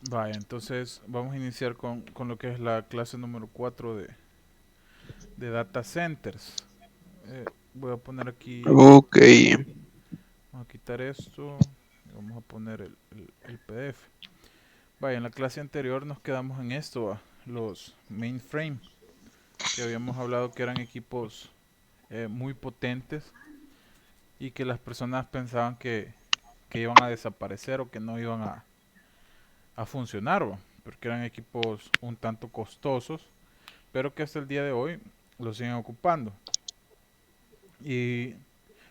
Vaya, entonces vamos a iniciar con lo que es la clase número 4 de Data Centers. Voy a poner aquí, Ok, vamos a quitar esto y vamos a poner el PDF. Vaya, en la clase anterior nos quedamos en esto, los mainframe, que habíamos hablado que eran equipos muy potentes y que las personas pensaban que iban a desaparecer o que no iban a funcionar, porque eran equipos un tanto costosos, pero que hasta el día de hoy lo siguen ocupando. Y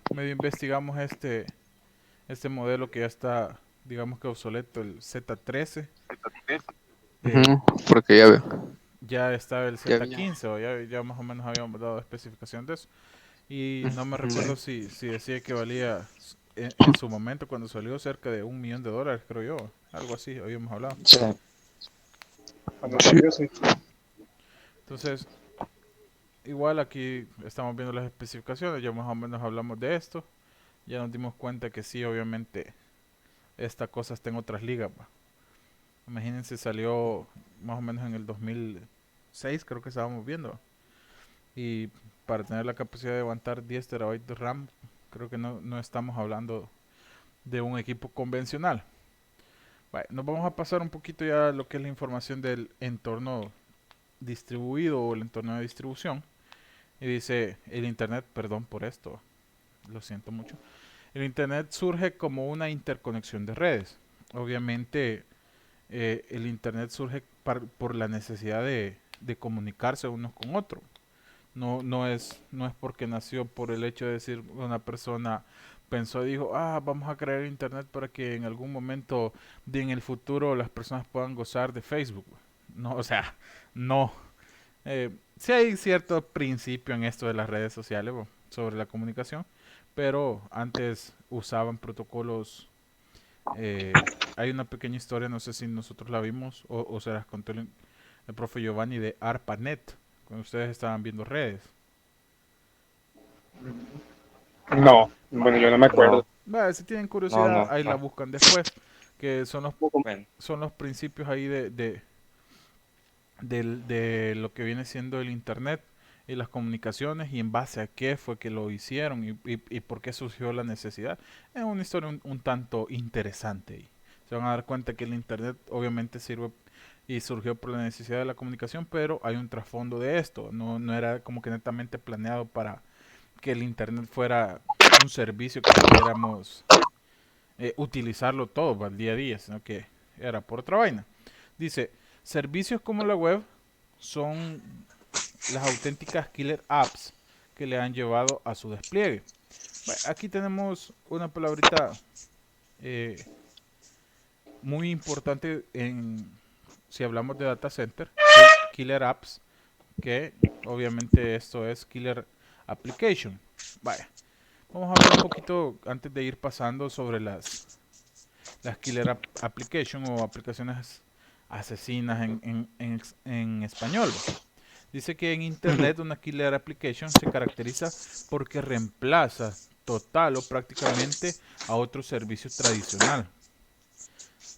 medio investigamos este modelo que ya está, digamos que obsoleto, el Z13. ujú, Eh, porque ya veo, ya estaba el ya vi. Z15, o ya más o menos habíamos dado especificación de eso. Y no me Ujú. recuerdo si decía que valía en su momento cuando salió cerca de $1 millón, creo yo. Algo así, habíamos hablado. Sí, cuando Vaya. salió, sí. Entonces, igual aquí estamos viendo las especificaciones, ya más o menos hablamos de esto. Ya nos dimos cuenta que sí, obviamente, esta cosa está en otras ligas, va. Imagínense, salió más o menos en el 2006, creo que estábamos viendo. Y para tener la capacidad de aguantar 10 terabytes de RAM, creo que no estamos hablando de un equipo convencional. Vale, nos vamos a pasar un poquito ya a lo que es la información del entorno distribuido o el entorno de distribución. Y dice el Internet, perdón por esto, lo siento mucho. El Internet surge como una interconexión de redes. Obviamente, el Internet surge por la necesidad de comunicarse unos con otros. No es porque nació por el hecho de decir una persona pensó y dijo, vamos a crear internet para que en algún momento en el futuro las personas puedan gozar de Facebook. No, o sea, no. Sí hay cierto principio en esto de las redes sociales sobre la comunicación, pero antes usaban protocolos. Hay una pequeña historia, no sé si nosotros la vimos o se las contó el profe Giovanni de ARPANET, cuando ustedes estaban viendo redes. No, bueno, yo no me acuerdo. No, Si tienen no, curiosidad, no, ahí la no. buscan después, que Bueno, son los principios ahí de lo que viene siendo el Internet y las comunicaciones y en base a qué fue que lo hicieron y por qué surgió la necesidad. Es una historia un tanto interesante y se van a dar cuenta que el Internet obviamente sirve y surgió por la necesidad de la comunicación, pero hay un trasfondo de esto. No era como que netamente planeado para que el Internet fuera un servicio que pudiéramos utilizarlo todo para el día a día, sino que era por otra vaina. Dice, servicios como la web son las auténticas killer apps que le han llevado a su despliegue. Bueno, aquí tenemos una palabrita eh, muy importante si hablamos de data center, killer apps, que obviamente esto es killer application. Vaya, vamos a hablar un poquito antes de ir pasando sobre las killer application o aplicaciones asesinas en español. Dice que en Internet una killer application se caracteriza porque reemplaza total o prácticamente a otro servicio tradicional.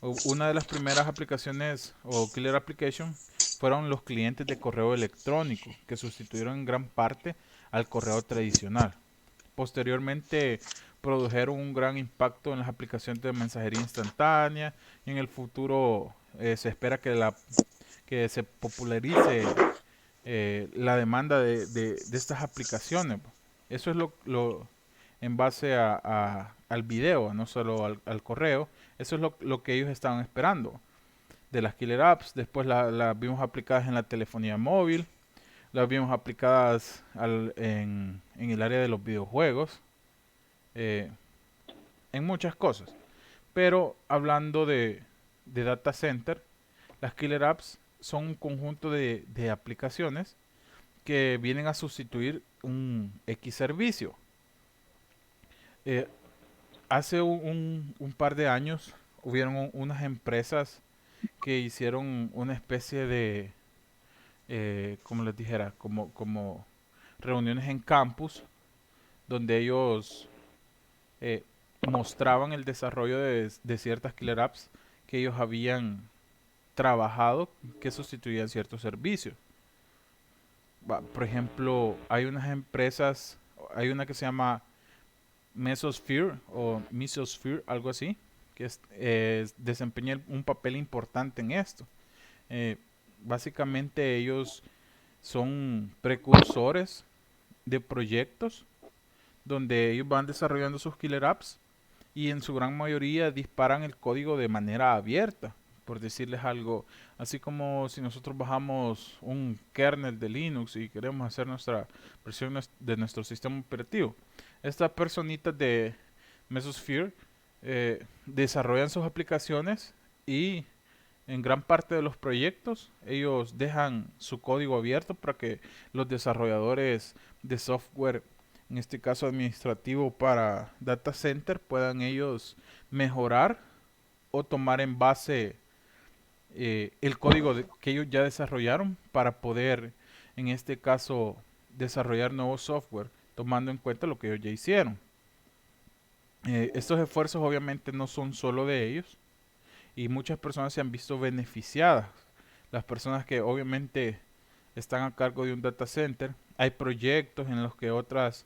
Una de las primeras aplicaciones o killer application fueron los clientes de correo electrónico que sustituyeron en gran parte al correo tradicional. Posteriormente produjeron un gran impacto en las aplicaciones de mensajería instantánea y en el futuro se espera que se popularice la demanda de estas aplicaciones. Eso es en base al video, no solo al correo. Eso es lo que ellos estaban esperando de las killer apps. Después las vimos aplicadas en la telefonía móvil, las vimos aplicadas en el área de los videojuegos, eh, en muchas cosas. Pero hablando de data center, las killer apps son un conjunto de aplicaciones que vienen a sustituir un X servicio. Eh, hace un par de años hubieron unas empresas que hicieron una especie de, como les dijera, como reuniones en campus, donde ellos mostraban el desarrollo de ciertas killer apps que ellos habían trabajado que sustituían ciertos servicios. Por ejemplo, hay unas empresas, hay una que se llama Mesosphere o Mesosphere, algo así, que desempeña un papel importante en esto. Eh, Básicamente ellos son precursores de proyectos donde ellos van desarrollando sus killer apps y en su gran mayoría disparan el código de manera abierta, por decirles algo, así como si nosotros bajamos un kernel de Linux y queremos hacer nuestra versión de nuestro sistema operativo. Estas personitas de Mesosphere desarrollan sus aplicaciones y en gran parte de los proyectos ellos dejan su código abierto para que los desarrolladores de software, en este caso administrativo para data center, puedan ellos mejorar o tomar en base el código que ellos ya desarrollaron para poder, en este caso, desarrollar nuevo software tomando en cuenta lo que ellos ya hicieron. Estos esfuerzos obviamente no son solo de ellos, y muchas personas se han visto beneficiadas. Las personas que obviamente están a cargo de un data center, hay proyectos en los que otras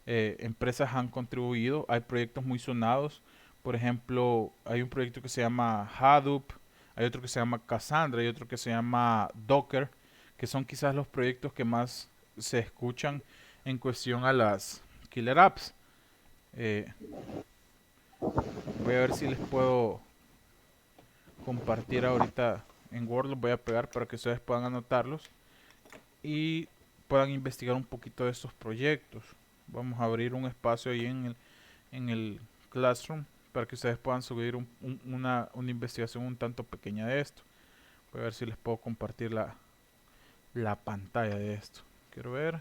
empresas han contribuido, hay proyectos muy sonados. Por ejemplo, hay un proyecto que se llama Hadoop, hay otro que se llama Cassandra, hay otro que se llama Docker, que son quizás los proyectos que más se escuchan en cuestión a las killer apps. Eh, Voy a ver si les puedo compartir ahorita en Word, los voy a pegar para que ustedes puedan anotarlos y puedan investigar un poquito de estos proyectos. Vamos a abrir un espacio ahí en el Classroom para que ustedes puedan subir una investigación un tanto pequeña de esto. Voy a ver si les puedo compartir la pantalla de esto. Quiero ver.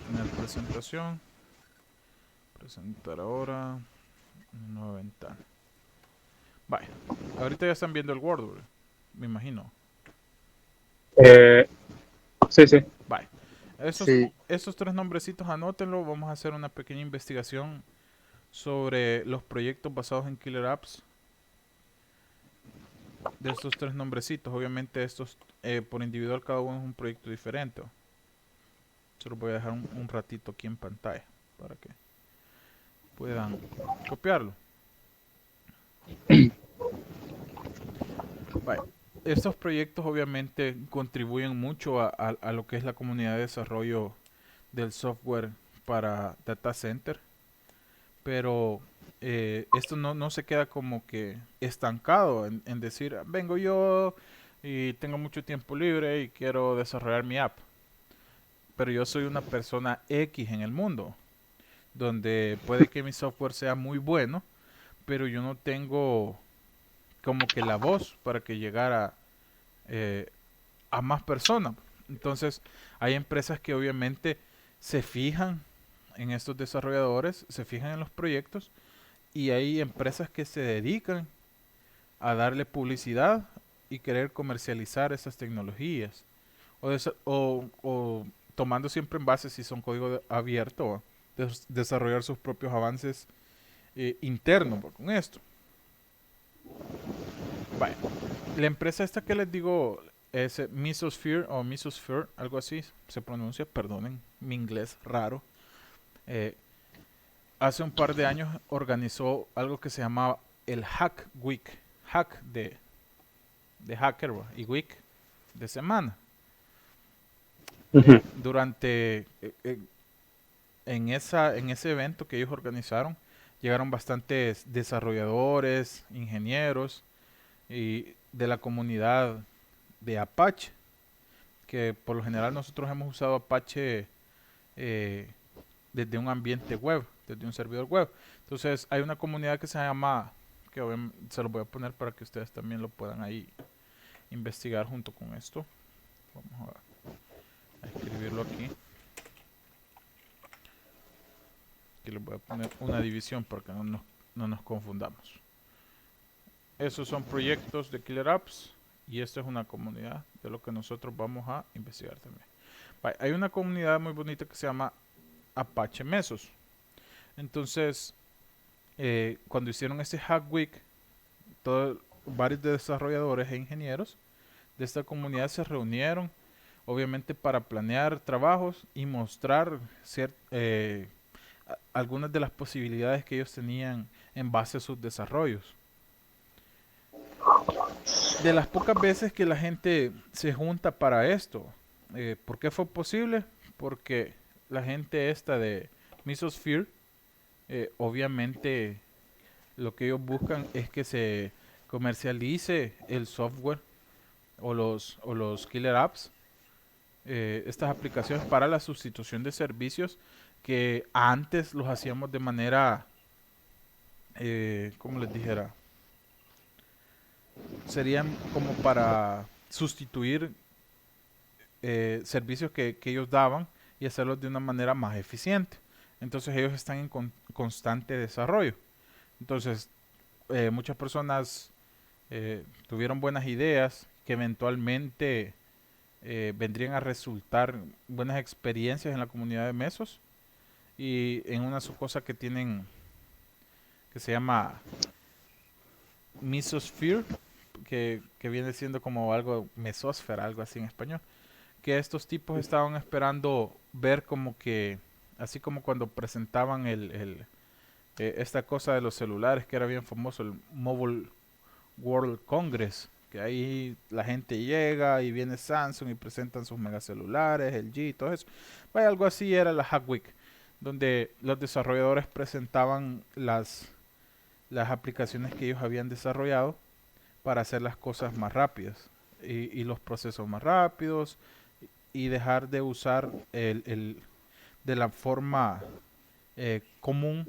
Tener presentación. Presentar ahora. Nueva ventana. Vaya, ahorita ya están viendo el Word, ¿verdad? Me imagino. Sí, sí. Vaya, Sí. esos tres nombrecitos anótenlo. Vamos a hacer una pequeña investigación sobre los proyectos basados en killer apps de estos tres nombrecitos. Obviamente estos por individual cada uno es un proyecto diferente. Se los voy a dejar un ratito aquí en pantalla para que puedan copiarlo. Vaya, estos proyectos obviamente contribuyen mucho a lo que es la comunidad de desarrollo del software para data center, pero esto no se queda como que estancado en decir, vengo yo y tengo mucho tiempo libre y quiero desarrollar mi app, pero yo soy una persona X en el mundo, donde puede que mi software sea muy bueno, pero yo no tengo como que la voz para que llegara eh, a más personas. Entonces, hay empresas que obviamente se fijan en estos desarrolladores, se fijan en los proyectos, y hay empresas que se dedican a darle publicidad y querer comercializar esas tecnologías. O tomando siempre en base si son código abierto, desarrollar sus propios avances internos con esto. Vaya, la empresa esta que les digo es Mesosphere o Mesosphere, algo así se pronuncia, perdonen mi inglés raro. Eh, Hace un par de años organizó algo que se llamaba el Hack Week. Hack de hacker y Week de semana. Durante en ese evento que ellos organizaron, llegaron bastantes desarrolladores, ingenieros y de la comunidad de Apache, que por lo general nosotros hemos usado Apache desde un ambiente web, desde un servidor web. Entonces hay una comunidad que se llama, que se lo voy a poner para que ustedes también lo puedan ahí investigar junto con esto. Vamos a escribirlo aquí. Aquí les voy a poner una división para que no nos confundamos. Esos son proyectos de Killer Apps y esta es una comunidad de lo que nosotros vamos a investigar también. Hay una comunidad muy bonita que se llama Apache Mesos. Entonces, cuando hicieron este Hack Week, varios desarrolladores e ingenieros de esta comunidad se reunieron, obviamente para planear trabajos y mostrar algunas de las posibilidades que ellos tenían en base a sus desarrollos. De las pocas veces que la gente se junta para esto, ¿por qué fue posible? Porque la gente esta de Mesosphere, obviamente lo que ellos buscan es que se comercialice el software o los killer apps, estas aplicaciones para la sustitución de servicios que antes los hacíamos de manera, ¿cómo les dijera? Serían como para sustituir servicios que ellos daban y hacerlos de una manera más eficiente. Entonces ellos están en constante desarrollo. Entonces muchas personas tuvieron buenas ideas que eventualmente vendrían a resultar buenas experiencias en la comunidad de Mesos y en una cosa que tienen que se llama Mesosphere, que viene siendo como algo mesósfera, algo así en español, que estos tipos estaban esperando ver como que, así como cuando presentaban esta cosa de los celulares que era bien famoso, el Mobile World Congress, que ahí la gente llega y viene Samsung y presentan sus megacelulares, el G, todo eso. Vaya, algo así era la Hack Week, donde los desarrolladores presentaban las aplicaciones que ellos habían desarrollado para hacer las cosas más rápidas y los procesos más rápidos y dejar de usar de la forma común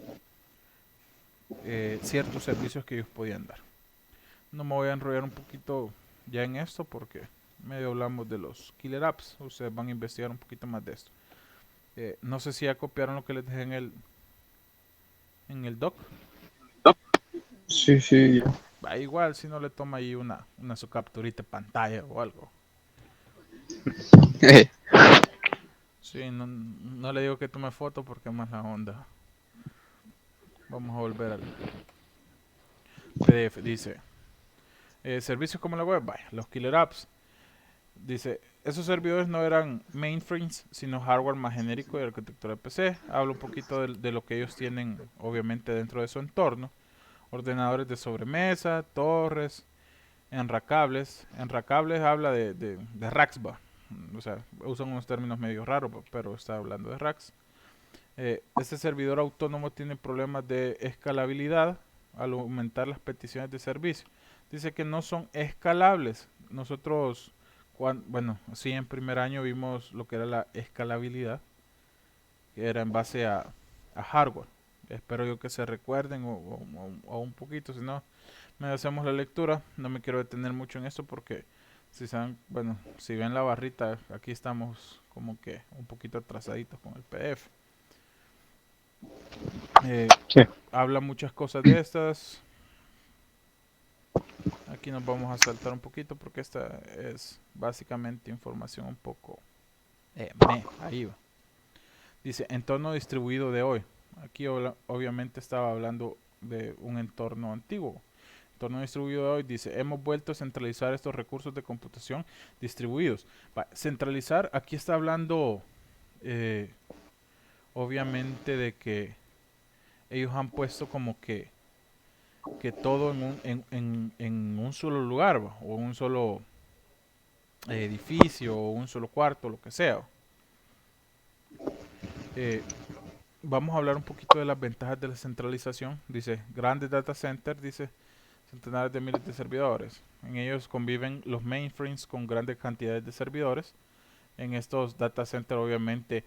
ciertos servicios que ellos podían dar. No me voy a enrollar un poquito ya en esto porque medio hablamos de los killer apps. Ustedes van a investigar un poquito más de esto. No sé si ya copiaron lo que les dejé en el doc. Sí, sí. Va, igual si no le toma ahí una su capturita de pantalla o algo. Sí, no le digo que tome foto porque es más la onda. Vamos a volver al PDF. Dice, servicios como la web, vaya, los killer apps. Dice, esos servidores no eran mainframes, sino hardware más genérico de arquitectura de PC. Habla un poquito de lo que ellos tienen, obviamente, dentro de su entorno. Ordenadores de sobremesa, torres, enracables. Enracables habla de racks, va. O sea, usan unos términos medio raros, pero está hablando de racks. Este servidor autónomo tiene problemas de escalabilidad al aumentar las peticiones de servicio. Dice que no son escalables. Nosotros, bueno, sí, en primer año vimos lo que era la escalabilidad, que era en base a hardware. Espero yo que se recuerden o un poquito, si no, me hacemos la lectura. No me quiero detener mucho en esto porque si saben, bueno, si ven la barrita, aquí estamos como que un poquito atrasaditos con el PDF. Sí. Habla muchas cosas de estas. Aquí nos vamos a saltar un poquito porque esta es básicamente información un poco ahí va. Dice entorno distribuido de hoy. Aquí obviamente estaba hablando de un entorno antiguo. Entorno distribuido de hoy dice hemos vuelto a centralizar estos recursos de computación distribuidos. Centralizar, aquí está hablando obviamente de que ellos han puesto como que todo en un solo lugar, ¿va? O en un solo edificio o un solo cuarto, lo que sea. Eh, Vamos a hablar un poquito de las ventajas de la centralización. Dice, grandes data centers, dice, centenares de miles de servidores. En ellos conviven los mainframes con grandes cantidades de servidores. En estos data centers, obviamente,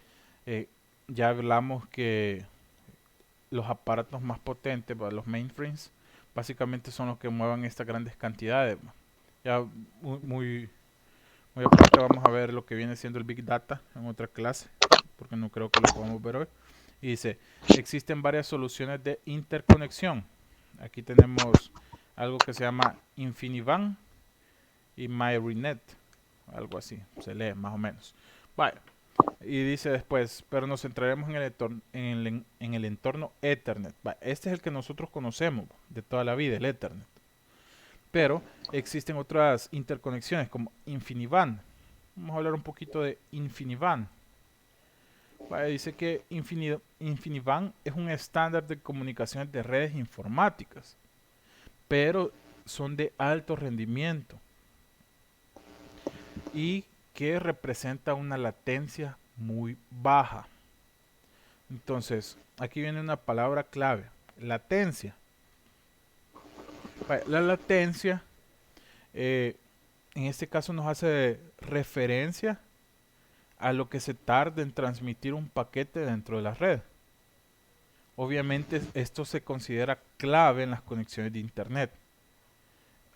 ya hablamos que los aparatos más potentes, los mainframes, básicamente son los que muevan estas grandes cantidades. Ya muy aparte vamos a ver lo que viene siendo el Big Data en otra clase, porque no creo que lo podamos ver hoy. Y dice, existen varias soluciones de interconexión. Aquí tenemos algo que se llama InfiniBand y MyRenet, algo así, se lee más o menos. Vaya. Y dice después, pero nos centraremos en el entorno Ethernet. Este es el que nosotros conocemos de toda la vida, el Ethernet. Pero existen otras interconexiones como InfiniBand. Vamos a hablar un poquito de InfiniBand. Vale, dice que InfiniBand es un estándar de comunicaciones de redes informáticas, pero son de alto rendimiento y que representa una latencia muy baja. Entonces, aquí viene una palabra clave, latencia. Vale, la latencia, en este caso nos hace referencia a lo que se tarda en transmitir un paquete dentro de la red. Obviamente esto se considera clave en las conexiones de internet.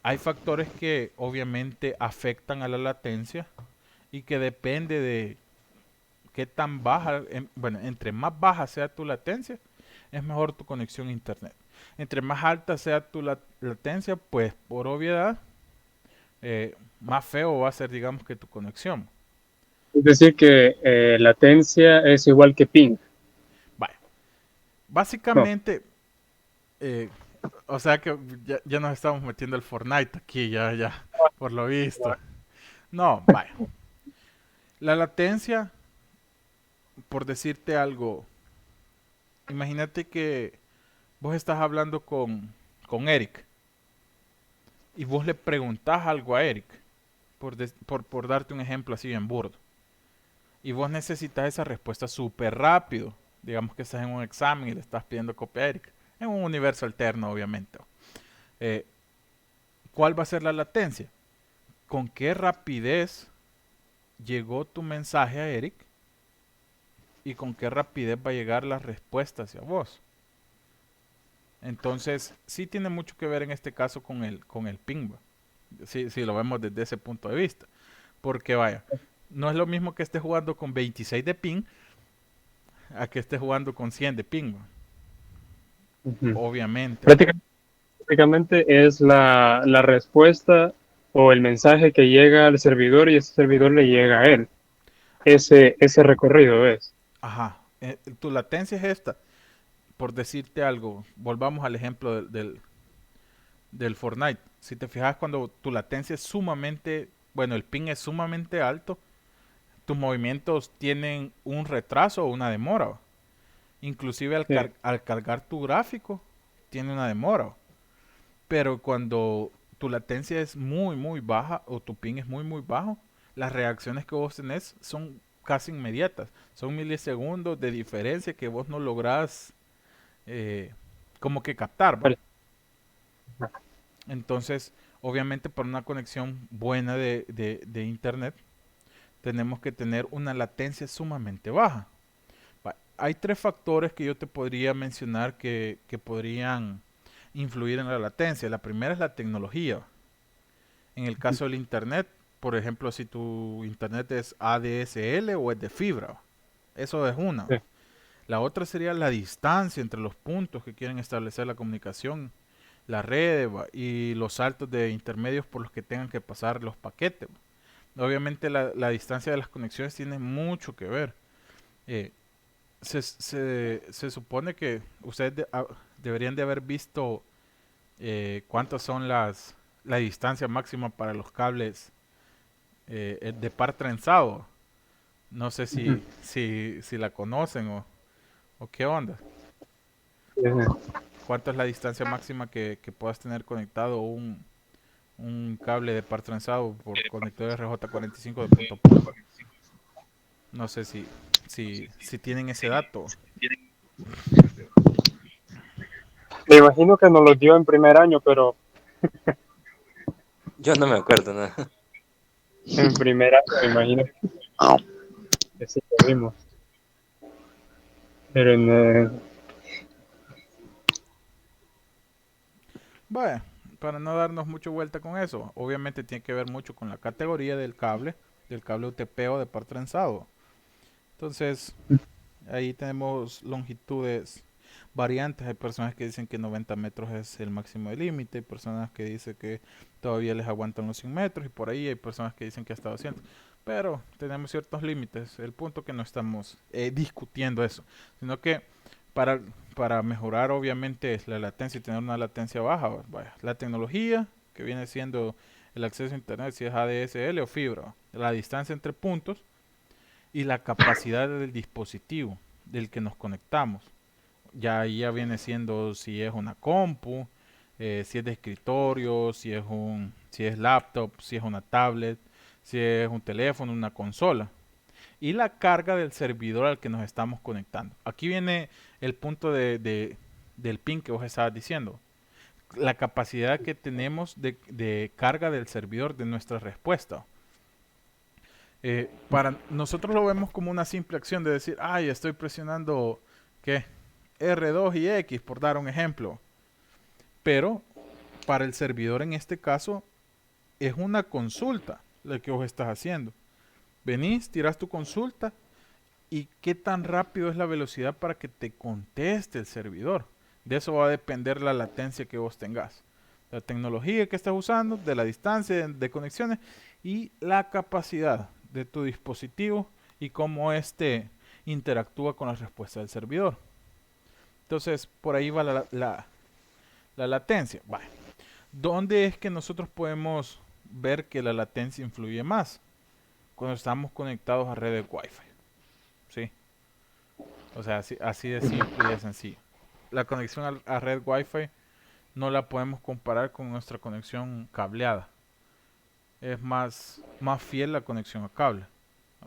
Hay factores que obviamente afectan a la latencia y que depende de qué tan baja, bueno, entre más baja sea tu latencia, es mejor tu conexión a internet. Entre más alta sea tu latencia, pues por obviedad, más feo va a ser, digamos, que tu conexión. Es decir, que latencia es igual que ping. Vaya, No. básicamente, eh, o sea que ya nos estamos metiendo el Fortnite aquí, ya, por lo visto. No, vaya. La latencia, por decirte algo, imagínate que vos estás hablando con Eric y vos le preguntás algo a Eric, por darte un ejemplo así bien burdo, y vos necesitas esa respuesta súper rápido. Digamos que estás en un examen y le estás pidiendo copia a Eric, en un universo alterno, obviamente. Eh, ¿Cuál va a ser la latencia? ¿Con qué rapidez llegó tu mensaje a Eric? ¿Y con qué rapidez va a llegar la respuesta hacia vos? Entonces, sí tiene mucho que ver en este caso con el ping, si lo vemos desde ese punto de vista. Porque vaya, no es lo mismo que estés jugando con 26 de ping a que estés jugando con 100 de ping, Uh-huh. obviamente. Prácticamente es la respuesta o el mensaje que llega al servidor y ese servidor le llega a él. Ese recorrido es. Ajá, tu latencia es esta. Por decirte algo, volvamos al ejemplo del Fortnite. Si te fijas, cuando tu latencia es sumamente, bueno, el ping es sumamente alto, tus movimientos tienen un retraso o una demora. Inclusive Sí. Al cargar tu gráfico, tiene una demora. Pero cuando tu latencia es muy baja o tu ping es muy bajo, las reacciones que vos tenés son casi inmediatas. Son milisegundos de diferencia que vos no lográs como que captar, ¿va? Entonces, obviamente para una conexión buena de internet, tenemos que tener una latencia sumamente baja. Hay tres factores que yo te podría mencionar que podrían influir en la latencia. La primera es la tecnología. En el caso del internet, por ejemplo, si tu internet es ADSL o es de fibra, eso es una. Sí. La otra sería la distancia entre los puntos que quieren establecer la comunicación, la red y los saltos de intermedios por los que tengan que pasar los paquetes. Obviamente la distancia de las conexiones tiene mucho que ver. Eh, se supone que ustedes deberían de haber visto cuántas son la distancia máxima para los cables de par trenzado. No sé Uh-huh. si la conocen o qué onda. Uh-huh. ¿Cuánto es la distancia máxima que puedas tener conectado un cable de par trenzado por conector RJ45 de punto a punto? No sé si tienen ese dato. Me imagino que nos lo dio en primer año, pero Yo no me acuerdo nada. en primer año me imagino que sí lo vimos. Pero Bueno, para no darnos mucho vuelta con eso, obviamente tiene que ver mucho con la categoría del cable UTP o de par trenzado. Entonces, ahí tenemos longitudes variantes. Hay personas que dicen que 90 metros es el máximo de límite, hay personas que dicen que todavía les aguantan los 100 metros y por ahí hay personas que dicen que hasta 200. Pero tenemos ciertos límites. El punto que no estamos discutiendo eso, sino que para, para mejorar obviamente la latencia y tener una latencia baja, vaya, la tecnología que viene siendo el acceso a internet, si es ADSL o fibra, la distancia entre puntos y la capacidad del dispositivo del que nos conectamos. Ya ahí ya viene siendo si es una compu, si es de escritorio, si es laptop, si es una tablet, si es un teléfono, una consola. Y la carga del servidor al que nos estamos conectando. Aquí viene el punto del ping que vos estabas diciendo. La capacidad que tenemos de carga del servidor de nuestra respuesta. Para nosotros lo vemos como una simple acción de decir, ay, estoy presionando, ¿qué? R2 y X, por dar un ejemplo. Pero para el servidor en este caso es una consulta la que vos estás haciendo. Venís, tirás tu consulta y qué tan rápido es la velocidad para que te conteste el servidor. De eso va a depender la latencia que vos tengas. La tecnología que estás usando, de la distancia de conexiones y la capacidad de tu dispositivo y cómo éste interactúa con la respuesta del servidor. Entonces, por ahí va la latencia. Vale. ¿Dónde es que nosotros podemos ver que la latencia influye más? Cuando estamos conectados a redes Wi-Fi. ¿Sí? O sea, así de simple y de sencillo. La conexión a red Wi-Fi no la podemos comparar con nuestra conexión cableada. Es más fiel la conexión a cable.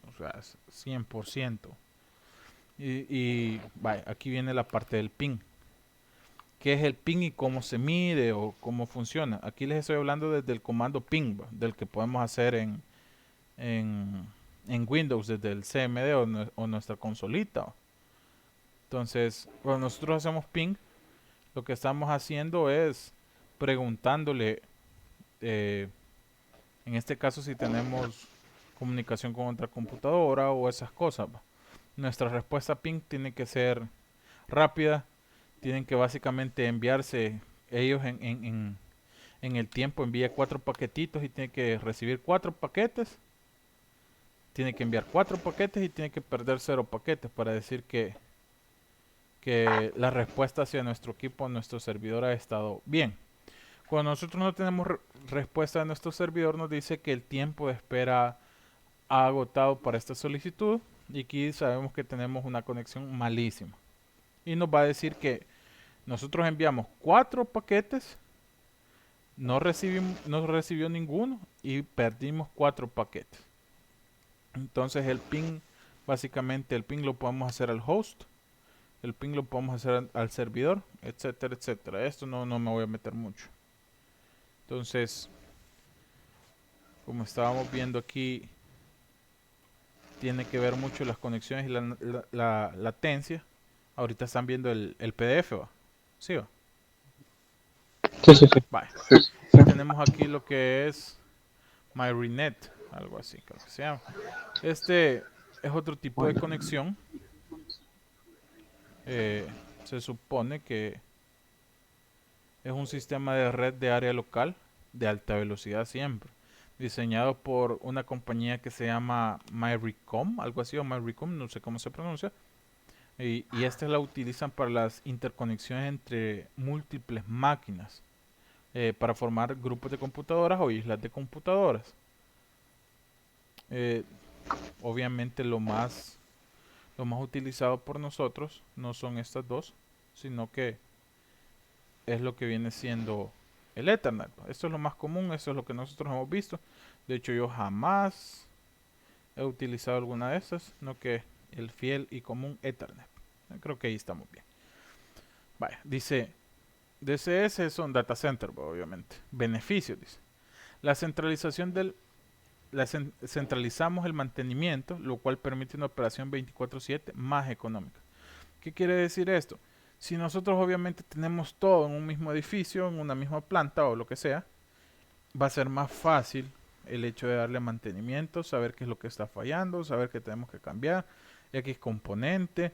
O sea, es 100%. Vaya, aquí viene la parte del ping. ¿Qué es el ping y cómo se mide o cómo funciona? Aquí les estoy hablando desde el comando ping, del que podemos hacer en, en Windows desde el CMD o nuestra consolita. Entonces, cuando nosotros hacemos ping, lo que estamos haciendo es preguntándole, en este caso si tenemos comunicación con otra computadora o esas cosas. Nuestra respuesta ping tiene que ser rápida, tienen que básicamente enviarse ellos en el tiempo, envía 4 paquetitos y tiene que recibir 4 paquetes, tiene que enviar 4 paquetes y tiene que perder 0 paquetes para decir que la respuesta hacia nuestro equipo, nuestro servidor ha estado bien. Cuando nosotros no tenemos respuesta de nuestro servidor, nos dice que el tiempo de espera ha agotado para esta solicitud y aquí sabemos que tenemos una conexión malísima. Y nos va a decir que nosotros enviamos 4 paquetes, no recibió ninguno y perdimos 4 paquetes. Entonces el ping, básicamente el ping lo podemos hacer al host, el ping lo podemos hacer al servidor, etcétera, etcétera. Esto no me voy a meter mucho. Entonces, como estábamos viendo aquí, tiene que ver mucho las conexiones y la latencia. Ahorita están viendo el PDF, ¿va? ¿Sí va? Sí. Vale. Sí. Y tenemos aquí lo que es MyRenet, algo así creo que se llama. Este es otro tipo de conexión. Se supone que es un sistema de red de área local de alta velocidad siempre, diseñado por una compañía que se llama MyRecom, algo así, o MyRecom, no sé cómo se pronuncia. Y estas la utilizan para las interconexiones entre múltiples máquinas, para formar grupos de computadoras o islas de computadoras. Eh, Obviamente lo más utilizado por nosotros no son estas dos, sino que es lo que viene siendo el Ethernet. Esto es lo más común, esto es lo que nosotros hemos visto. De hecho, yo jamás he utilizado alguna de estas, no que el fiel y común Ethernet. Creo que ahí estamos bien. Vaya, dice, DCS son data center, obviamente. Beneficios, dice. La centralización centralizamos el mantenimiento, lo cual permite una operación 24/7 más económica. ¿Qué quiere decir esto? Si nosotros obviamente tenemos todo en un mismo edificio, en una misma planta o lo que sea, va a ser más fácil el hecho de darle mantenimiento, saber qué es lo que está fallando, saber qué tenemos que cambiar, X componente.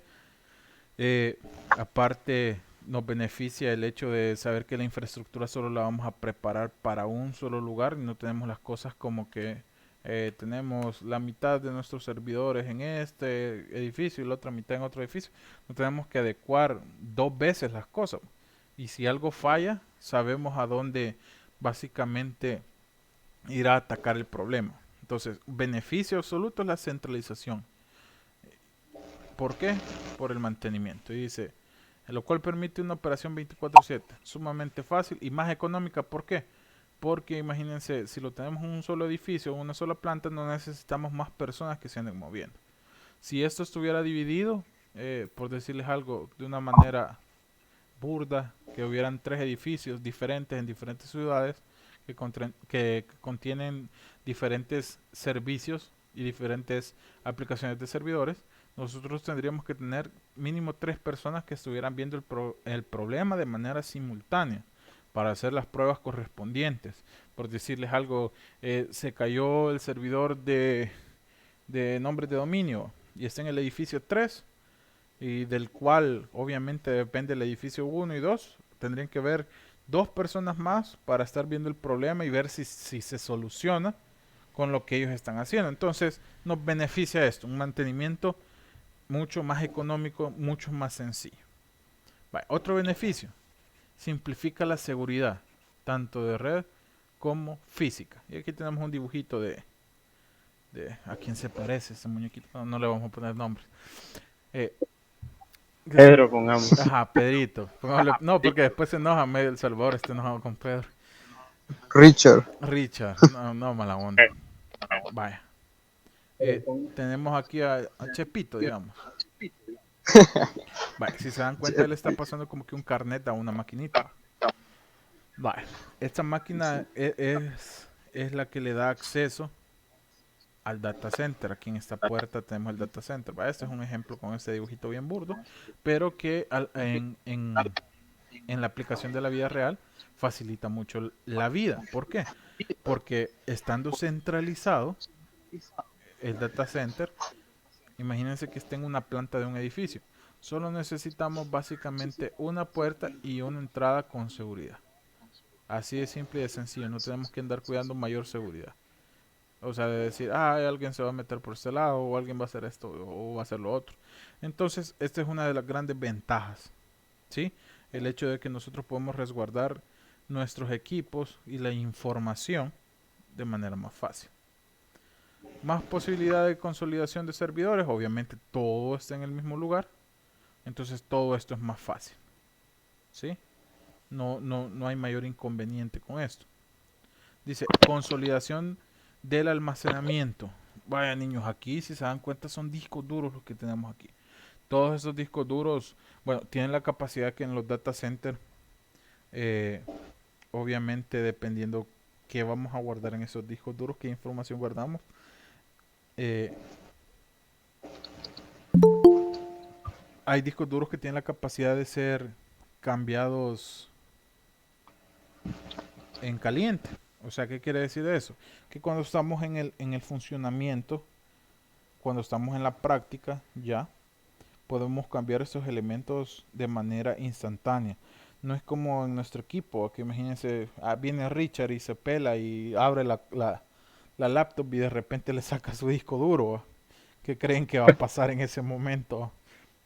Aparte, nos beneficia el hecho de saber que la infraestructura solo la vamos a preparar para un solo lugar y no tenemos las cosas como que tenemos la mitad de nuestros servidores en este edificio y la otra mitad en otro edificio. No tenemos que adecuar 2 veces las cosas. Y si algo falla, sabemos a dónde básicamente ir a atacar el problema. Entonces, beneficio absoluto es la centralización. ¿Por qué? Por el mantenimiento. Y dice, lo cual permite una operación 24/7, sumamente fácil y más económica. ¿Por qué? Porque imagínense, si lo tenemos en un solo edificio, en una sola planta, no necesitamos más personas que se anden moviendo. Si esto estuviera dividido, por decirles algo, de una manera burda, que hubieran 3 edificios diferentes en diferentes ciudades que contienen diferentes servicios y diferentes aplicaciones de servidores, nosotros tendríamos que tener mínimo 3 personas que estuvieran viendo el problema de manera simultánea para hacer las pruebas correspondientes. Por decirles algo, se cayó el servidor de nombres de dominio y está en el edificio 3 y del cual obviamente depende el edificio 1 y 2. Tendrían que ver 2 personas más para estar viendo el problema y ver si se soluciona con lo que ellos están haciendo. Entonces nos beneficia esto, un mantenimiento mucho más económico, mucho más sencillo. Vale, otro beneficio, simplifica la seguridad, tanto de red como física. Y aquí tenemos un dibujito de a quién se parece ese muñequito. No, no le vamos a poner nombre. Eh, Pedro, pongamos. Ajá, Pedrito. No, porque después se enoja. El Salvador está enojado con Pedro. Richard. Richard, no, no, mala onda. Vaya. Tenemos aquí a Chepito, digamos. Vaya, si se dan cuenta, él está pasando como que un carnet a una maquinita. Vaya, esta máquina es la que le da acceso al data center. Aquí en esta puerta tenemos el data center. Vaya, este es un ejemplo con este dibujito bien burdo, pero que en la aplicación de la vida real facilita mucho la vida. ¿Por qué? Porque estando centralizado el data center, imagínense que esté en una planta de un edificio. Solo necesitamos básicamente una puerta y una entrada con seguridad. Así de simple y de sencillo. No tenemos que andar cuidando mayor seguridad. O sea, de decir, alguien se va a meter por este lado, o alguien va a hacer esto, o va a hacer lo otro. Entonces, esta es una de las grandes ventajas, ¿sí? El hecho de que nosotros podemos resguardar nuestros equipos y la información de manera más fácil. Más posibilidad de consolidación de servidores, obviamente todo está en el mismo lugar, entonces todo esto es más fácil, ¿sí? No hay mayor inconveniente con esto. Dice, consolidación del almacenamiento. Vaya niños, aquí si se dan cuenta son discos duros los que tenemos aquí. Todos esos discos duros, bueno, tienen la capacidad que en los data centers, eh, obviamente dependiendo qué vamos a guardar en esos discos duros, qué información guardamos, eh, hay discos duros que tienen la capacidad de ser cambiados en caliente. O sea, ¿qué quiere decir eso? Que cuando estamos en el funcionamiento, cuando estamos en la práctica, ya podemos cambiar estos elementos de manera instantánea. No es como en nuestro equipo, que imagínense, viene Richard y se pela y abre la laptop y de repente le saca su disco duro. ¿Qué creen que va a pasar en ese momento?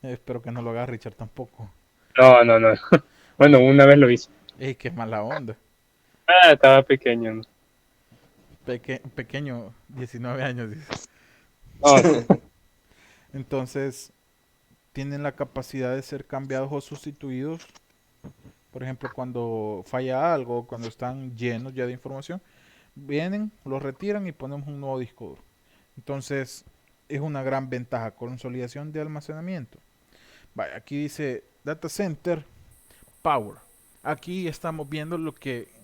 Espero que no lo haga Richard tampoco. No, no, no. Bueno, una vez lo hice. ¡Ey, qué mala onda! Estaba pequeño, ¿no? Pequeño, 19 años, dice. Oh, sí. Entonces, tienen la capacidad de ser cambiados o sustituidos. Por ejemplo, cuando falla algo, cuando están llenos ya de información, vienen, lo retiran y ponemos un nuevo disco duro. Entonces, es una gran ventaja, consolidación de almacenamiento. Vaya, aquí dice Data Center Power. Aquí estamos viendo lo que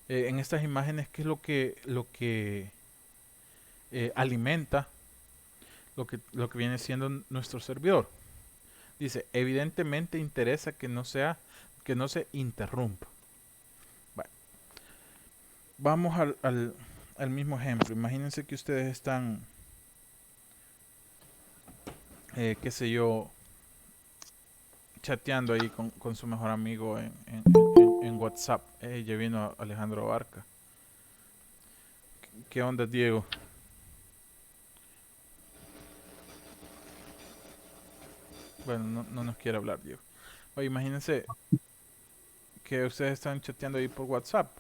en estas imágenes, qué es lo que alimenta lo que viene siendo nuestro servidor. Dice, evidentemente interesa que no se interrumpa. Bueno, vamos al mismo ejemplo. Imagínense que ustedes están, qué sé yo, chateando ahí con su mejor amigo en WhatsApp. Ya vino Alejandro Barca. ¿Qué onda, Diego? Bueno, no nos quiere hablar, Diego. Oye, imagínense que ustedes están chateando ahí por WhatsApp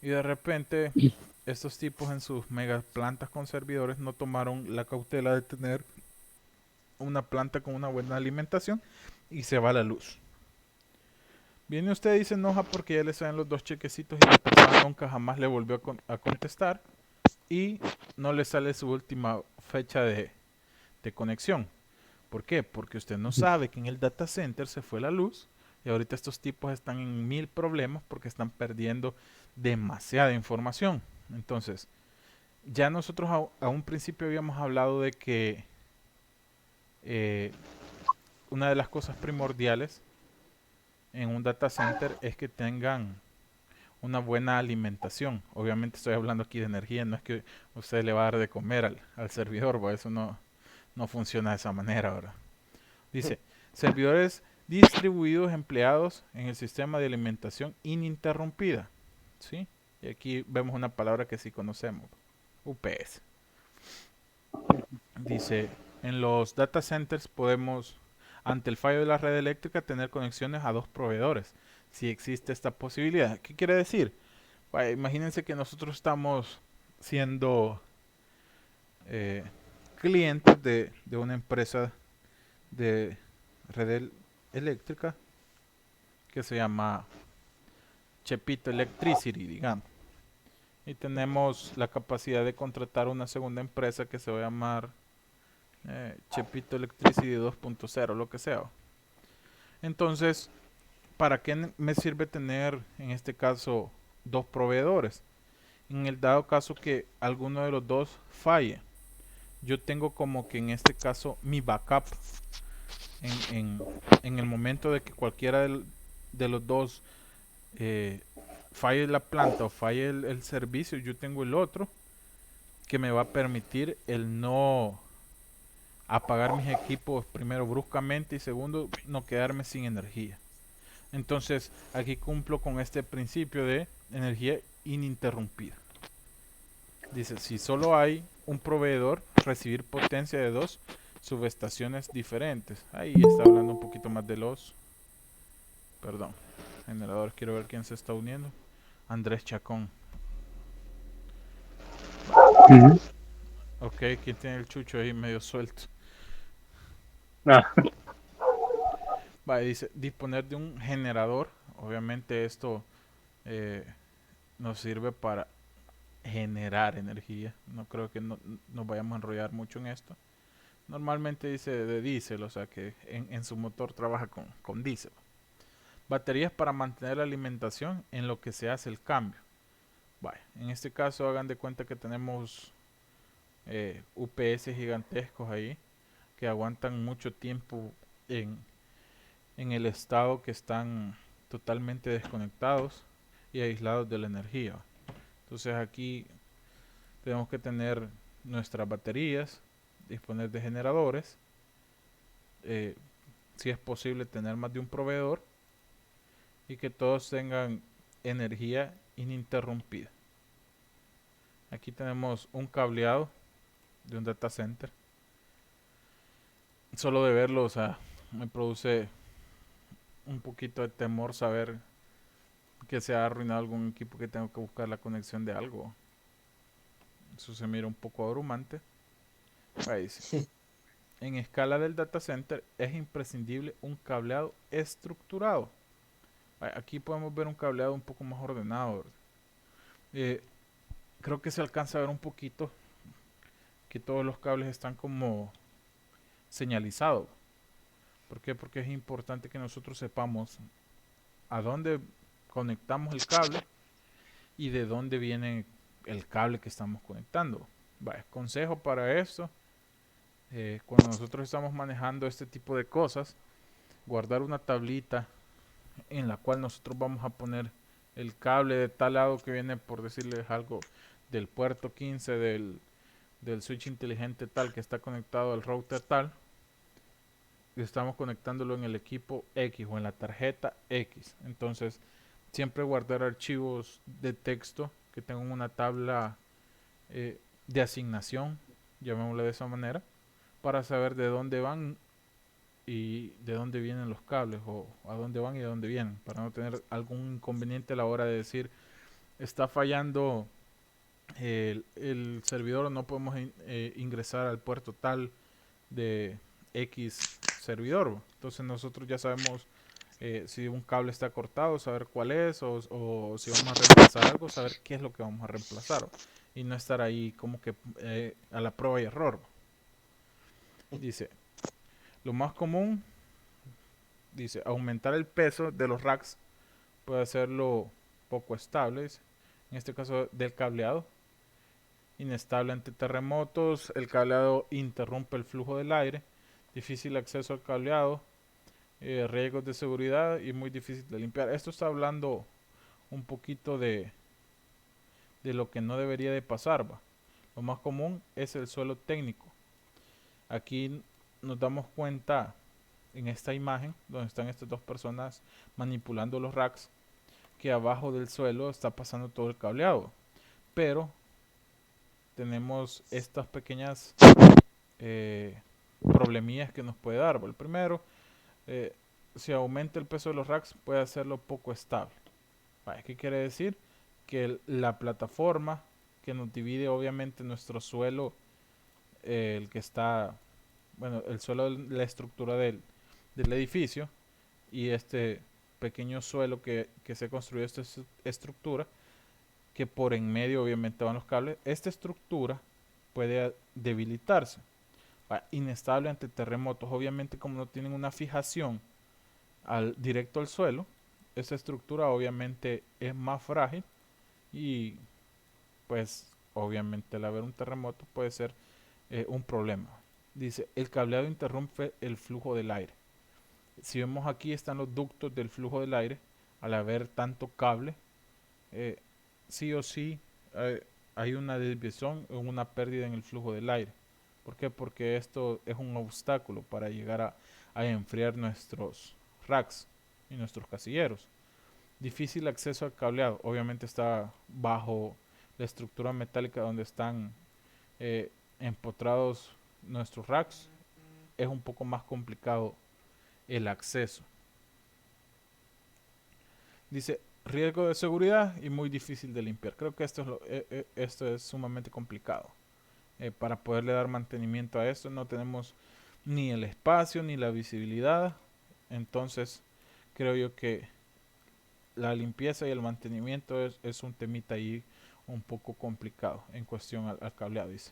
Y de repente estos tipos en sus mega plantas con servidores no tomaron la cautela de tener una planta con una buena alimentación y se va la luz. Viene usted y se enoja porque ya le salen los dos chequecitos y la persona nunca jamás le volvió a contestar y no le sale su última fecha de conexión. ¿Por qué? Porque usted no sabe que en el data center se fue la luz y ahorita estos tipos están en mil problemas porque están perdiendo demasiada información. Entonces, ya nosotros a un principio habíamos hablado de que eh, una de las cosas primordiales en un data center es que tengan una buena alimentación. Obviamente estoy hablando aquí de energía, no es que usted le va a dar de comer al servidor, ¿va? Eso no funciona de esa manera, ¿verdad? Dice, servidores distribuidos empleados en el sistema de alimentación ininterrumpida. ¿Sí? Y aquí vemos una palabra que sí conocemos, UPS. Dice, en los data centers podemos, ante el fallo de la red eléctrica, tener conexiones a dos proveedores, si existe esta posibilidad. ¿Qué quiere decir? Vaya, imagínense que nosotros estamos siendo eh, clientes de una empresa de red eléctrica que se llama Chepito Electricity, digamos. Y tenemos la capacidad de contratar una segunda empresa que se va a llamar Chepito Electricity 2.0, lo que sea. Entonces, ¿para qué me sirve tener en este caso dos proveedores? En el dado caso que alguno de los dos falle, yo tengo como que en este caso mi backup en, en, en el momento de que cualquiera de los dos eh, falle la planta o falle el servicio, yo tengo el otro que me va a permitir el no apagar mis equipos primero bruscamente y segundo no quedarme sin energía. Entonces aquí cumplo con este principio de energía ininterrumpida. Dice, si solo hay un proveedor, recibir potencia de dos subestaciones diferentes. Ahí está hablando un poquito más de los... Perdón, generadores, quiero ver quién se está uniendo. Andrés Chacón. Ujú. Ok, ¿quién tiene el chucho ahí medio suelto? Ah, Vale, dice, disponer de un generador. Obviamente esto eh, nos sirve para generar energía. No creo que nos vayamos a enrollar mucho en esto. Normalmente dice de diésel, o sea que en su motor trabaja con diésel. Baterías para mantener la alimentación en lo que se hace el cambio. Vale, en este caso hagan de cuenta que tenemos UPS gigantescos ahí que aguantan mucho tiempo en, en el estado que están totalmente desconectados y aislados de la energía. Entonces aquí tenemos que tener nuestras baterías, disponer de generadores, eh, si es posible tener más de un proveedor y que todos tengan energía ininterrumpida. Aquí tenemos un cableado de un data center. Solo de verlo, o sea, me produce un poquito de temor saber que se ha arruinado algún equipo que tengo que buscar la conexión de algo. Eso se mira un poco abrumante. Ahí dice, en escala del data center es imprescindible un cableado estructurado. Aquí podemos ver un cableado un poco más ordenado. Eh, Creo que se alcanza a ver un poquito que todos los cables están como señalizados. ¿Por qué? Porque es importante que nosotros sepamos a dónde conectamos el cable y de dónde viene el cable que estamos conectando. Vale, consejo para esto, cuando nosotros estamos manejando este tipo de cosas, guardar una tablita en la cual nosotros vamos a poner el cable de tal lado que viene, por decirles algo, del puerto 15 del switch inteligente tal que está conectado al router tal, y estamos conectándolo en el equipo X o en la tarjeta X. Entonces, siempre guardar archivos de texto que tengan una tabla de asignación, llamémosle de esa manera, para saber de dónde van y de dónde vienen los cables o a dónde van y de dónde vienen, para no tener algún inconveniente a la hora de decir está fallando el servidor, no podemos ingresar al puerto tal de X servidor. Entonces nosotros ya sabemos si un cable está cortado, saber cuál es, o si vamos a reemplazar algo, saber qué es lo que vamos a reemplazar. Y no estar ahí como que a la prueba y error. Dice, lo más común, dice, aumentar el peso de los racks puede hacerlo poco estable, dice. En este caso del cableado. Inestable ante terremotos, el cableado interrumpe el flujo del aire, difícil acceso al cableado, riesgos de seguridad y muy difícil de limpiar. Esto está hablando un poquito de lo que no debería de pasar, ¿va? Lo más común es el suelo técnico. Aquí nos damos cuenta en esta imagen donde están estas dos personas manipulando los racks que abajo del suelo está pasando todo el cableado, pero tenemos estas pequeñas problemillas que nos puede dar. El primero, eh, si aumenta el peso de los racks puede hacerlo poco estable. ¿Qué quiere decir? Que la plataforma que nos divide obviamente nuestro suelo, el que está, bueno, el suelo de la estructura del edificio y este pequeño suelo que se construyó esta estructura, que por en medio obviamente van los cables, esta estructura puede debilitarse. Inestable ante terremotos, obviamente como no tienen una fijación directo al suelo, esta estructura obviamente es más frágil y pues obviamente al haber un terremoto puede ser un problema. Dice, el cableado interrumpe el flujo del aire. Si vemos aquí están los ductos del flujo del aire, al haber tanto cable, eh, sí o sí hay una desviación o una pérdida en el flujo del aire. ¿Por qué? Porque esto es un obstáculo para llegar a enfriar nuestros racks y nuestros casilleros. Difícil acceso al cableado. Obviamente está bajo la estructura metálica donde están empotrados nuestros racks. Es un poco más complicado el acceso. Dice, riesgo de seguridad y muy difícil de limpiar. Creo que esto es sumamente complicado. Para poderle dar mantenimiento a esto no tenemos ni el espacio ni la visibilidad. Entonces creo yo que la limpieza y el mantenimiento es un temita ahí un poco complicado en cuestión al cableado, dice.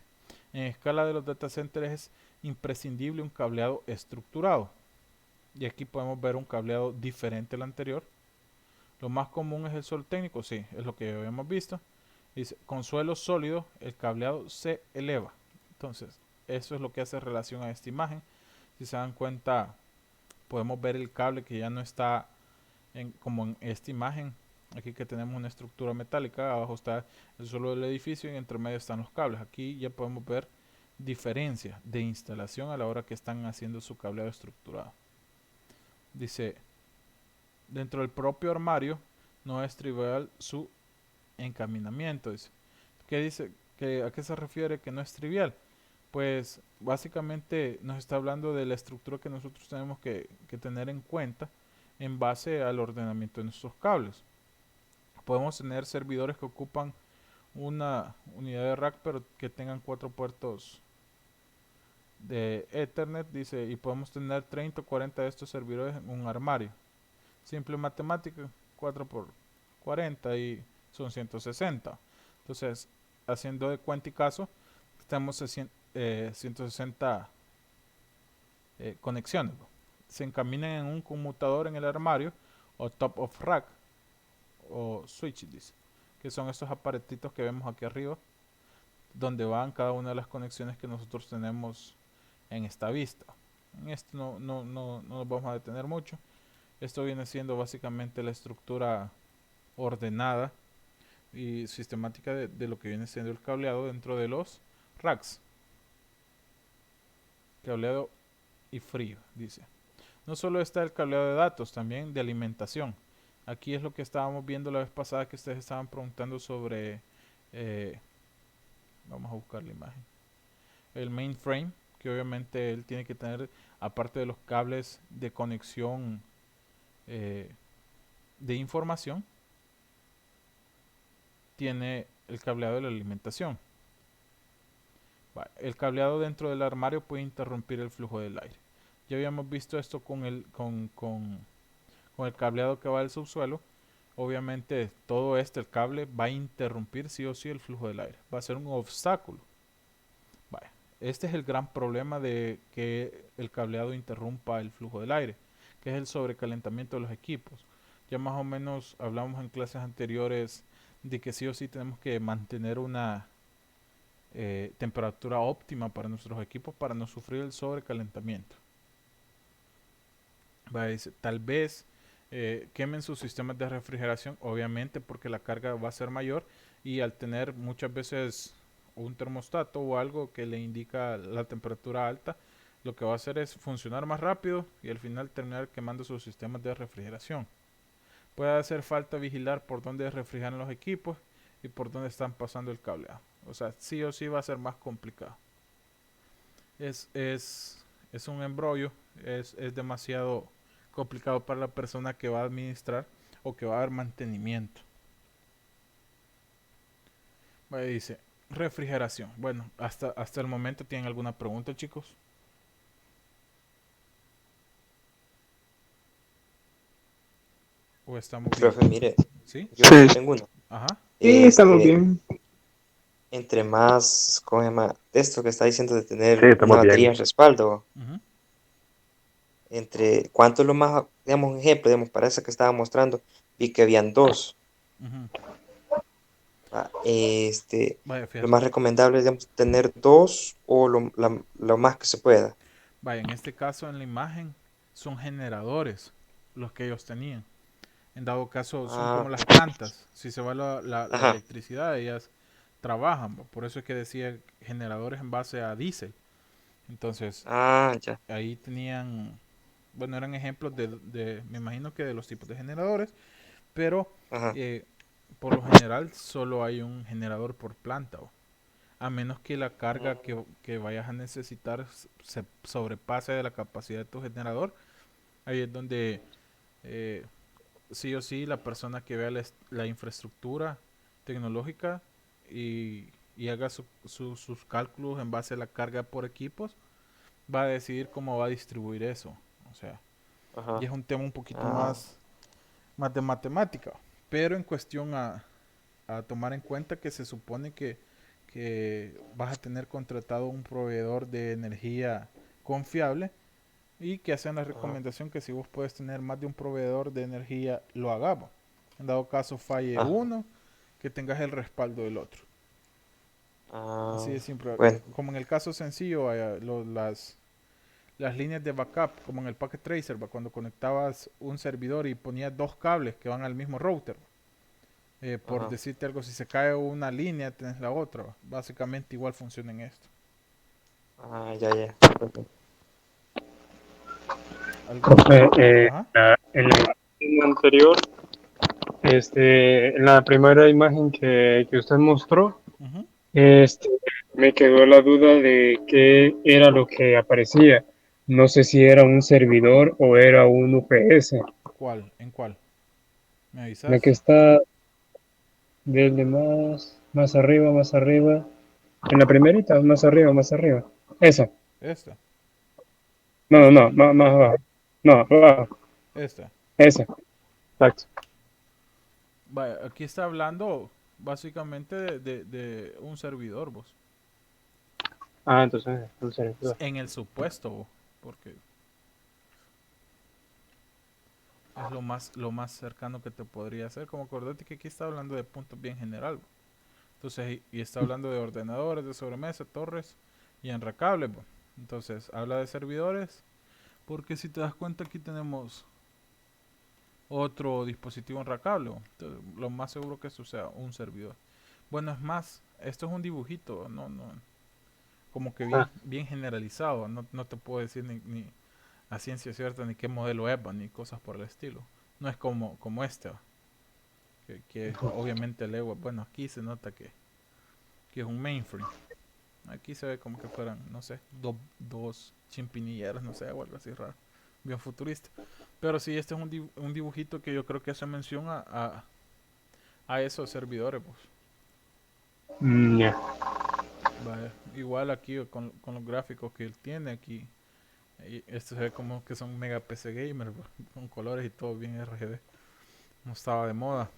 En escala de los data centers es imprescindible un cableado estructurado. Y aquí podemos ver un cableado diferente al anterior. Lo más común es el suelo técnico, sí, es lo que habíamos visto. Dice, con suelo sólido el cableado se eleva. Entonces, eso es lo que hace relación a esta imagen. Si se dan cuenta, podemos ver el cable que ya no está como en esta imagen. Aquí que tenemos una estructura metálica, abajo está el suelo del edificio y entre medio están los cables. Aquí ya podemos ver diferencias de instalación a la hora que están haciendo su cableado estructurado. Dice, dentro del propio armario no es trivial su encaminamiento. Dice. ¿Qué dice? ¿A qué se refiere que no es trivial? Pues básicamente nos está hablando de la estructura que nosotros tenemos que tener en cuenta en base al ordenamiento de nuestros cables. Podemos tener servidores que ocupan una unidad de rack pero que tengan 4 puertos de Ethernet, dice, y podemos tener 30 o 40 de estos servidores en un armario. Simple matemática, 4 por 40 y son 160. Entonces, haciendo de cuenta y caso, tenemos 160 conexiones. Se encaminan en un conmutador en el armario o top of rack o switch, dice, que son estos aparatitos que vemos aquí arriba, donde van cada una de las conexiones que nosotros tenemos en esta vista. En esto no nos vamos a detener mucho. Esto viene siendo básicamente la estructura ordenada y sistemática de lo que viene siendo el cableado dentro de los racks. Cableado y frío, dice. No solo está el cableado de datos, también de alimentación. Aquí es lo que estábamos viendo la vez pasada que ustedes estaban preguntando sobre, vamos a buscar la imagen, el mainframe, que obviamente él tiene que tener, aparte de los cables de conexión de información, tiene el cableado de la alimentación. El cableado dentro del armario puede interrumpir el flujo del aire. Ya habíamos visto esto con el cableado que va del subsuelo. Obviamente todo el cable va a interrumpir sí o sí el flujo del aire. Va a ser un obstáculo. Vaya, este es el gran problema de que el cableado interrumpa el flujo del aire, que es el sobrecalentamiento de los equipos. Ya más o menos hablamos en clases anteriores de que sí o sí tenemos que mantener una temperatura óptima para nuestros equipos para no sufrir el sobrecalentamiento. Tal vez quemen sus sistemas de refrigeración, obviamente porque la carga va a ser mayor y al tener muchas veces un termostato o algo que le indica la temperatura alta, lo que va a hacer es funcionar más rápido y al final terminar quemando sus sistemas de refrigeración. Puede hacer falta vigilar por dónde refrigeran los equipos y por dónde están pasando el cableado. O sea, sí o sí va a ser más complicado. Es, es, es un embrollo, es demasiado complicado para la persona que va a administrar o que va a dar mantenimiento. Vaya, dice, refrigeración. Bueno, hasta el momento tienen alguna pregunta, chicos. ¿O estamos bien? Profe, mire, ¿Sí? yo Sí, tengo una. Ajá. sí, estamos Este, bien. entre más, ¿cómo se llama? Esto que está diciendo de Sí, tener una estamos batería bien. en respaldo, Ujú. entre cuánto es lo más, digamos, un ejemplo, digamos, para esa que estaba mostrando, vi que habían dos. Ujú. Vaya, Lo fíjate. más recomendable es, digamos, tener dos o lo más que se pueda. Vaya, en este caso en la imagen son generadores los que ellos tenían. En dado caso son Ah, como las plantas. Si se va la ajá. electricidad, ellas trabajan. Por eso es que decía generadores en base a diésel. Entonces, Ah, ya. ahí tenían, bueno, eran ejemplos me imagino que de los tipos de generadores, pero Ajá. eh, por lo general solo hay un generador por planta, a menos que la carga que vayas a necesitar se sobrepase de la capacidad de tu generador. Ahí es donde eh, sí o sí la persona que vea la infraestructura tecnológica y haga sus cálculos en base a la carga por equipos, va a decidir cómo va a distribuir eso. O sea, y Ajá. es un tema un poquito Ah, más de matemática, pero en cuestión a tomar en cuenta que se supone que vas a tener contratado un proveedor de energía confiable y que hacen la ajá. recomendación que si vos puedes tener más de un proveedor de energía, lo hagamos. En dado caso falle Ah, uno, que tengas el respaldo del otro. Así ah, de simple. bueno. Como en el caso sencillo, las líneas de backup, como en el Packet Tracer, cuando conectabas un servidor y ponías dos cables que van al mismo router. Por Ajá. decirte algo, si se cae una línea, tienes la otra. Básicamente igual funciona en esto. Ah, ya, ya. ¿Algún Profe, otro? Ajá. en la imagen anterior, en la primera imagen que usted mostró, Ujú. este, me quedó la duda de qué era lo que aparecía. No sé si era un servidor o era un UPS. ¿Cuál? ¿En cuál? ¿Me La que avisas? está desde más arriba, más arriba. En la primerita, más arriba, más arriba. Esa. Esta. No, no, Esta. no, más abajo. No, abajo. Esta. Esa. Exacto. Vaya, aquí está hablando básicamente de un servidor, vos. Ah, entonces, un servidor. En el supuesto, vos, porque es lo más cercano que te podría hacer. Como acordate que aquí está hablando de puntos bien general, vos. Entonces, y está hablando de ordenadores, de sobremesa, torres y enracables, vos. Entonces, habla de servidores, porque si te das cuenta aquí tenemos otro dispositivo enracable, vos. Entonces, lo más seguro que eso sea un servidor. Bueno, es más, esto es un dibujito, no, como que Ah, bien generalizado. No te puedo decir ni a ciencia cierta ni qué modelo es, ni cosas por el estilo. No es como este, que obviamente el EWA, bueno, aquí se nota que es un mainframe. Aquí se ve como que fueran, no sé, dos chimpinilleros, no sé, o algo así raro. Bien futurista. Pero sí, este es un dibujito que yo creo que hace mención a esos servidores, pues. Ya. Vaya, igual aquí con los gráficos que él tiene aquí. Y esto se ve como que son mega PC gamer, bro, con colores y todo bien RGB. No estaba de moda.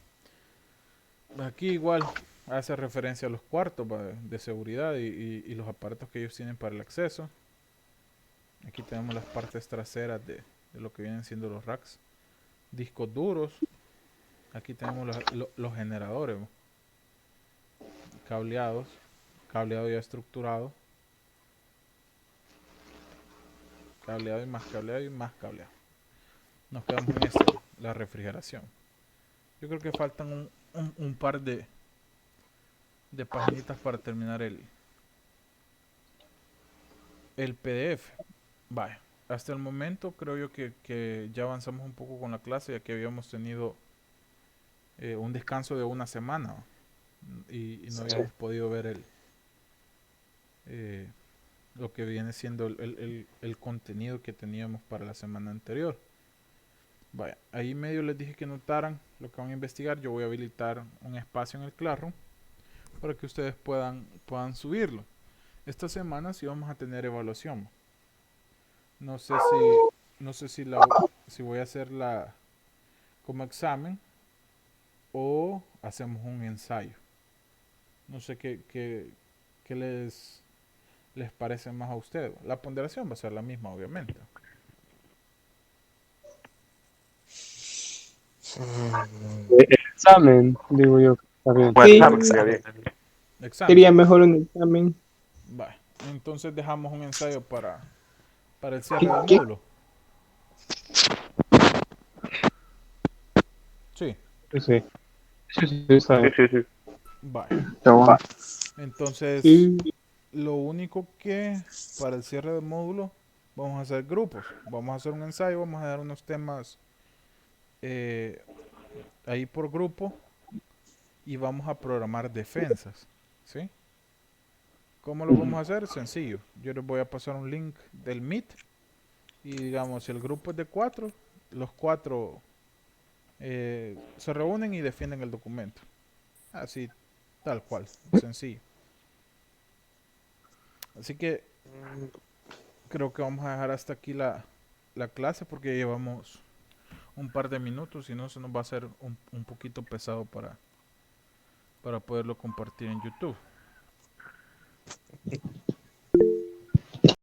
Aquí igual hace referencia a los cuartos de seguridad y los aparatos que ellos tienen para el acceso. Aquí tenemos las partes traseras de lo que vienen siendo los racks. Discos duros. Aquí tenemos los generadores, ¿no? Cableados. Cableado ya estructurado. Cableado y más cableado y más cableado. Nos quedamos en este, la refrigeración. Yo creo que faltan un par de paginitas para terminar el PDF. Vaya, hasta el momento creo yo que ya avanzamos un poco con la clase, ya que habíamos tenido un descanso de una semana, ¿no? Y no Sí. habíamos podido ver eh, lo que viene siendo el contenido que teníamos para la semana anterior. Vaya, ahí medio les dije que notaran lo que van a investigar. Yo voy a habilitar un espacio en el Classroom para que ustedes puedan subirlo. Esta semana sí vamos a tener evaluación. No sé si voy a hacerla como examen o hacemos un ensayo. No sé qué les parece más a ustedes. La ponderación va a ser la misma, obviamente. Mm, El examen, digo yo, que está bien. Sí, examen sería bien. Examen. sería mejor un examen. Vale. Entonces dejamos un ensayo para el ¿Qué, cierre del qué? módulo. Sí. Sí, sí. Sí, sí, está bien. Vale. Está bueno. Entonces, Sí. lo único que para el cierre del módulo vamos a hacer grupos. Vamos a hacer un ensayo, vamos a dar unos temas eh, ahí por grupo y vamos a programar defensas. ¿Sí? ¿Cómo lo vamos a hacer? Sencillo. Yo les voy a pasar un link del Meet y digamos, si el grupo es de 4, los 4 se reúnen y defienden el documento. Así, tal cual, sencillo. Así que Mm, creo que vamos a dejar hasta aquí la clase porque llevamos un par de minutos y no se nos va a hacer un poquito pesado para poderlo compartir en YouTube.